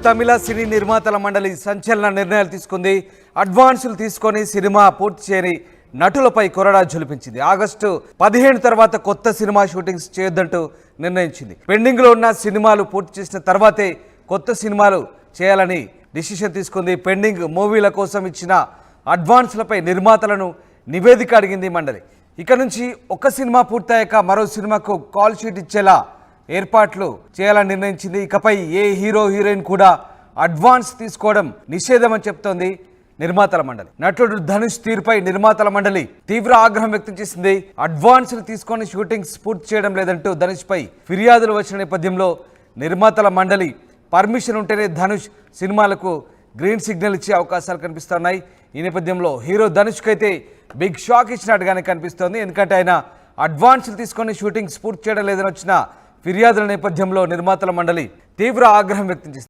తమిళ సినీ నిర్మాతల మండలి సంచలన నిర్ణయాలు తీసుకుంది. అడ్వాన్సులు తీసుకొని సినిమా పూర్తి చేయని నటులపై కొరడా జులిపించింది. ఆగస్టు 15 తర్వాత కొత్త సినిమా షూటింగ్స్ చేయొద్దంటూ నిర్ణయించింది. పెండింగ్లో ఉన్న సినిమాలు పూర్తి చేసిన తర్వాతే కొత్త సినిమాలు చేయాలని డిసిషన్ తీసుకుంది. పెండింగ్ మూవీల కోసం ఇచ్చిన అడ్వాన్స్లపై నిర్మాతలను నివేదిక అడిగింది మండలి. ఇక నుంచి ఒక సినిమా పూర్తయ్యాక మరో సినిమాకు కాల్ షీట్ ఇచ్చేలా ఏర్పాట్లు చేయాలని నిర్ణయించింది. ఇకపై ఏ హీరో హీరోయిన్ కూడా అడ్వాన్స్ తీసుకోవడం నిషేధమని చెప్తోంది నిర్మాతల మండలి. నటుడు ధనుష్ తీరుపై నిర్మాతల మండలి తీవ్ర ఆగ్రహం వ్యక్తం చేసింది. అడ్వాన్స్లు తీసుకొని షూటింగ్స్ పూర్తి చేయడం లేదంటూ ధనుష్ పై ఫిర్యాదులు వచ్చిన నేపథ్యంలో నిర్మాతల మండలి పర్మిషన్ ఉంటేనే ధనుష్ సినిమాలకు గ్రీన్ సిగ్నల్ ఇచ్చే అవకాశాలు కనిపిస్తున్నాయి. ఈ నేపథ్యంలో హీరో ధనుష్కి అయితే బిగ్ షాక్ ఇచ్చినట్టుగానే కనిపిస్తోంది. ఎందుకంటే ఆయన అడ్వాన్స్లు తీసుకొని షూటింగ్స్ పూర్తి చేయడం లేదని వచ్చిన ఫిర్యాదుల నేపథ్యంలో నిర్మాతల మండలి తీవ్ర ఆగ్రహం వ్యక్తం చేసింది.